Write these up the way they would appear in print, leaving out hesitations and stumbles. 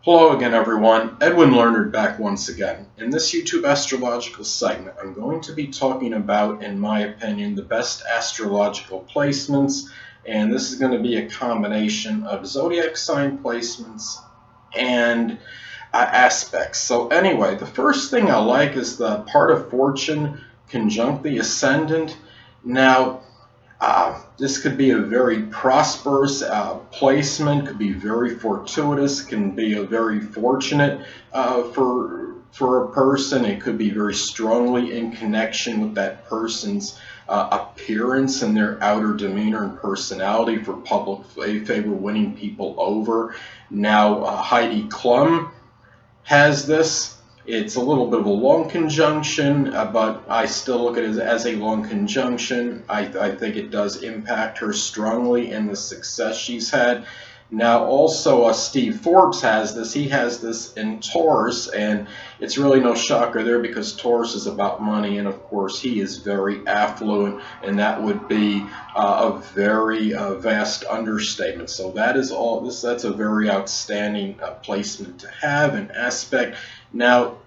Hello again, everyone. Edwin Learnard back once again. In this YouTube astrological segment, I'm going to be talking about, in my opinion, the best astrological placements, and this is going to be a combination of zodiac sign placements and aspects. So anyway, the first thing I like is the part of fortune conjunct the ascendant. Now, this could be a very prosperous placement, could be very fortuitous, can be a very fortunate for a person. It could be very strongly in connection with that person's appearance and their outer demeanor and personality for public favor, winning people over. Now, Heidi Klum has this. It's a little bit of a long conjunction, but I still look at it as a long conjunction. I think it does impact her strongly in the success she's had. Now, also, Steve Forbes has this. He has this in Taurus, and it's really no shocker there because Taurus is about money, and of course, he is very affluent, and that would be a very vast understatement. So that is all. That's a very outstanding placement to have, an aspect. Now,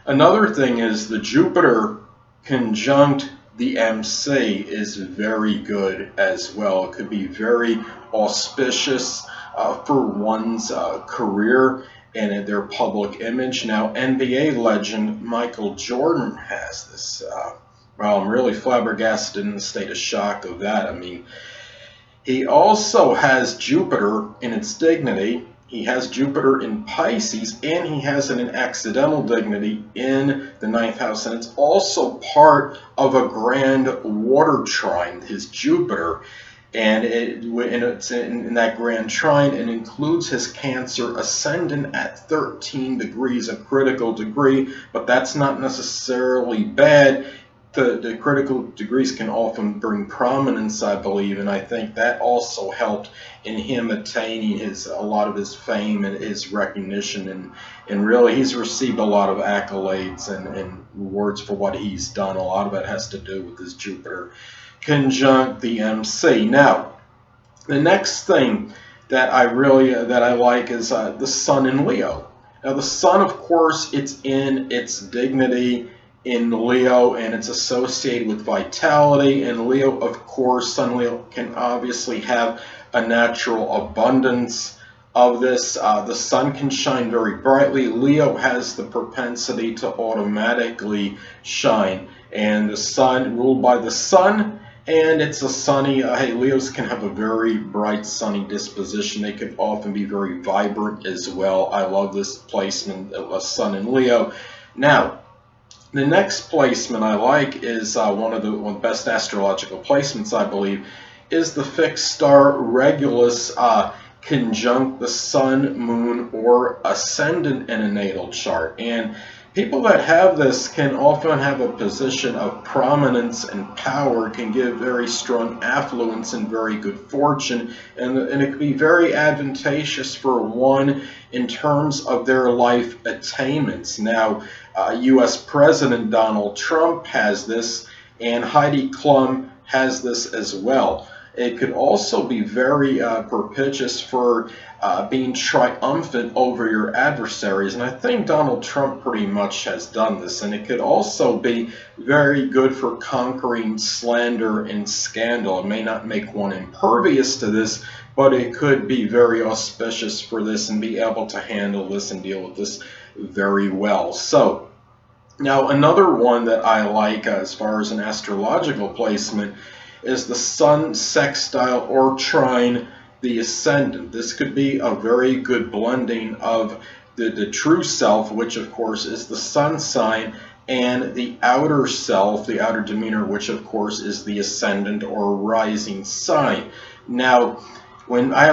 another thing is the Jupiter conjunct the MC is very good as well. It could be very auspicious for one's career and their public image. Now, NBA legend Michael Jordan has this. Well, I'm really flabbergasted in the state of shock of that. I mean, he also has Jupiter in its dignity. He has Jupiter in Pisces, and he has an accidental dignity in the 9th house, and it's also part of a grand water trine, his Jupiter, and it's in that grand trine, and includes his Cancer ascendant at 13 degrees, a critical degree, but that's not necessarily bad. The critical degrees can often bring prominence, I believe, and I think that also helped in him attaining a lot of his fame and his recognition, and really he's received a lot of accolades and rewards for what he's done. A lot of it has to do with his Jupiter conjunct the MC. Now, the next thing that I like is the Sun in Leo. Now, the Sun, of course, it's in its dignity in Leo, and it's associated with vitality. And Leo, of course, Sun Leo can obviously have a natural abundance of this. The sun can shine very brightly. Leo has the propensity to automatically shine, and the sun, ruled by the sun, and it's a sunny, hey, Leos can have a very bright, sunny disposition. They can often be very vibrant as well. I love this placement of a Sun in Leo. Now, the next placement I like is one of the best astrological placements, I believe, is the fixed star Regulus conjunct the Sun, Moon, or Ascendant in a natal chart. And people that have this can often have a position of prominence and power, can give very strong affluence and very good fortune, and it can be very advantageous for one in terms of their life attainments. Now, U.S. President Donald Trump has this, and Heidi Klum has this as well. It could also be very propitious for being triumphant over your adversaries, and I think Donald Trump pretty much has done this. And it could also be very good for conquering slander and scandal. It may not make one impervious to this, but it could be very auspicious for this and be able to handle this and deal with this very well. So, now another one that I like as far as an astrological placement is the Sun Sextile or Trine the Ascendant. This could be a very good blending of the true self, which of course is the Sun sign, and the outer self, the outer demeanor, which of course is the Ascendant or rising sign. Now, when I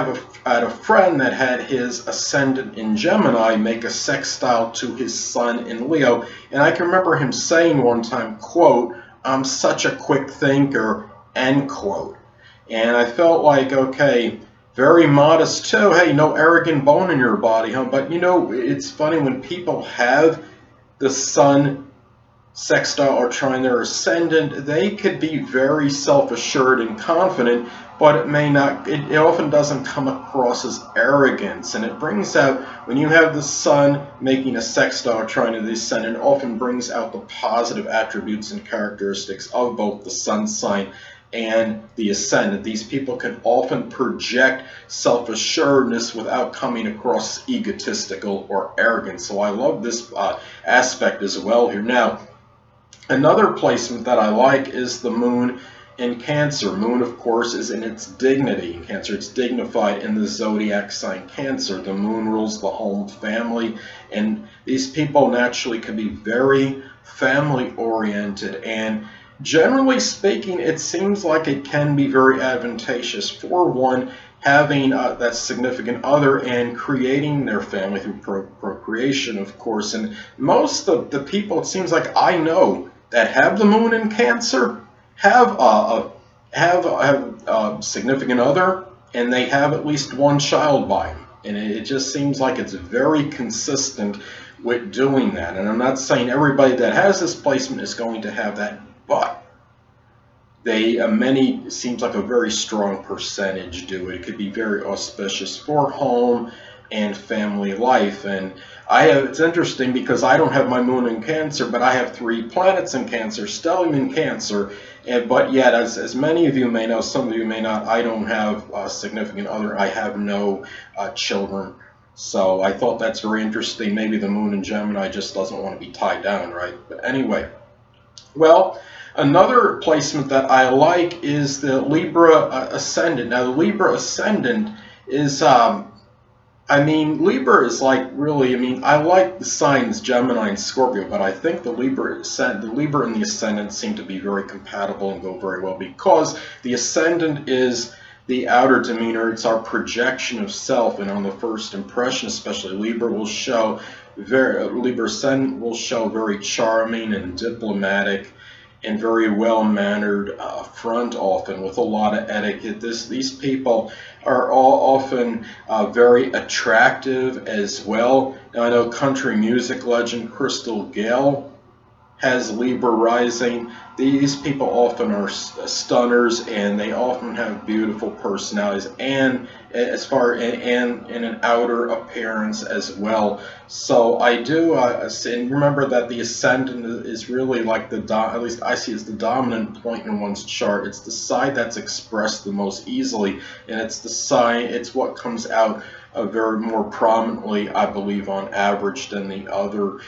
had a friend that had his Ascendant in Gemini make a sextile to his Sun in Leo, and I can remember him saying one time, quote, "I'm such a quick thinker," end quote. And I felt like, okay, very modest too. Hey, no arrogant bone in your body, huh? But you know, it's funny when people have the Sun sextile or trine their ascendant, they could be very self-assured and confident, but it may not, it often doesn't come across as arrogance, and it brings out, when you have the sun making a sextile trine to the ascendant, it often brings out the positive attributes and characteristics of both the sun sign and the ascendant. These people can often project self-assuredness without coming across as egotistical or arrogant. So I love this aspect as well here. Now, another placement that I like is the moon in Cancer. Moon, of course, is in its dignity in Cancer. It's dignified in the zodiac sign Cancer. The moon rules the home family, and these people naturally can be very family-oriented, and generally speaking, it seems like it can be very advantageous for one having that significant other and creating their family through procreation, of course. And most of the people, it seems like I know, that have the moon in Cancer have a significant other, and they have at least one child by them. And it just seems like it's very consistent with doing that. And I'm not saying everybody that has this placement is going to have that, but many, seems like a very strong percentage do it. It could be very auspicious for home and family life. And it's interesting because I don't have my moon in Cancer, but I have 3 planets in Cancer, stellium in Cancer, but yet, as many of you may know, some of you may not, I don't have a significant other. I have no children. So I thought that's very interesting. Maybe the moon in Gemini just doesn't want to be tied down, right? But anyway, well, another placement that I like is the Libra Ascendant. Now, the Libra Ascendant is, Libra is like really, I like the signs Gemini and Scorpio, but I think the Libra and the Ascendant seem to be very compatible and go very well, because the Ascendant is the outer demeanor. It's our projection of self, and on the first impression, especially, Libra Ascendant will show very charming and diplomatic and very well-mannered front, often with a lot of etiquette. These people are all often very attractive as well. Now, I know country music legend Crystal Gayle has Libra rising. These people often are stunners, and they often have beautiful personalities, and in an outer appearance as well. So I do and remember that the ascendant is really like at least I see, it's the dominant point in one's chart. It's the side that's expressed the most easily, and it's the sign. It's what comes out very more prominently, I believe, on average, than the other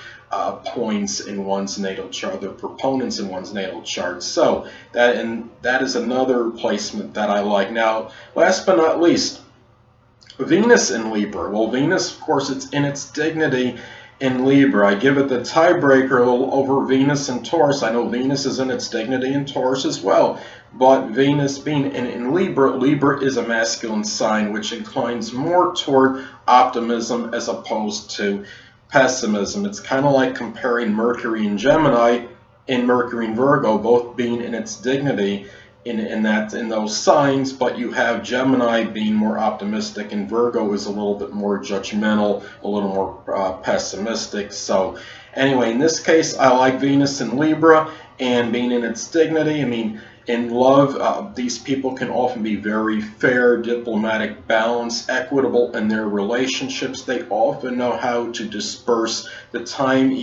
points in one's natal chart, the proponents in one's natal chart. So that is another placement that I like. Now, last but not least, Venus in Libra. Well, Venus, of course, it's in its dignity in Libra. I give it the tiebreaker over Venus and Taurus. I know Venus is in its dignity in Taurus as well, but Venus being in Libra, Libra is a masculine sign, which inclines more toward optimism as opposed to pessimism. It's kind of like comparing Mercury and Gemini and Mercury and Virgo, both being in its dignity in those signs, but you have Gemini being more optimistic, and Virgo is a little bit more judgmental, a little more pessimistic. So anyway, in this case, I like Venus in Libra and being in its dignity. In love, these people can often be very fair, diplomatic, balanced, equitable in their relationships. They often know how to disperse the time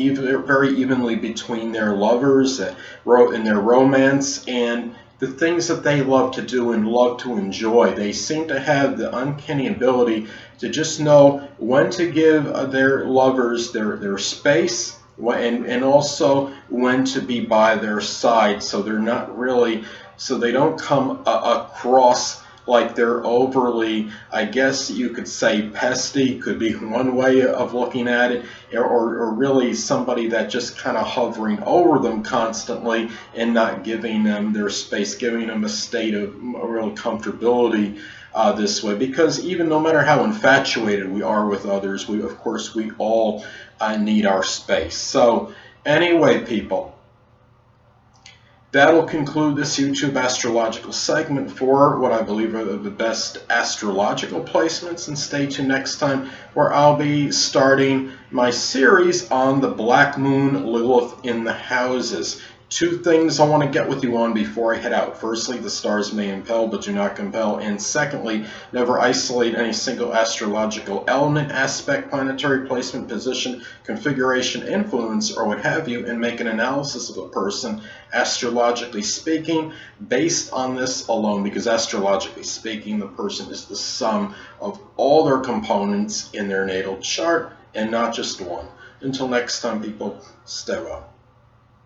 very evenly between their lovers in their romance and the things that they love to do and love to enjoy. They seem to have the uncanny ability to just know when to give their lovers their space, and also when to be by their side, so they don't come across like they're overly, I guess you could say, pesty, could be one way of looking at it, or really somebody that just kind of hovering over them constantly and not giving them their space, giving them a state of real comfortability this way. Because even no matter how infatuated we are with others, we all need our space. So anyway, people, that'll conclude this YouTube astrological segment for what I believe are the best astrological placements, and stay tuned next time where I'll be starting my series on the Black Moon Lilith in the houses. Two things I want to get with you on before I head out. Firstly, the stars may impel, but do not compel. And secondly, never isolate any single astrological element, aspect, planetary placement, position, configuration, influence, or what have you, and make an analysis of a person, astrologically speaking, based on this alone. Because astrologically speaking, the person is the sum of all their components in their natal chart, and not just one. Until next time, people, stay well.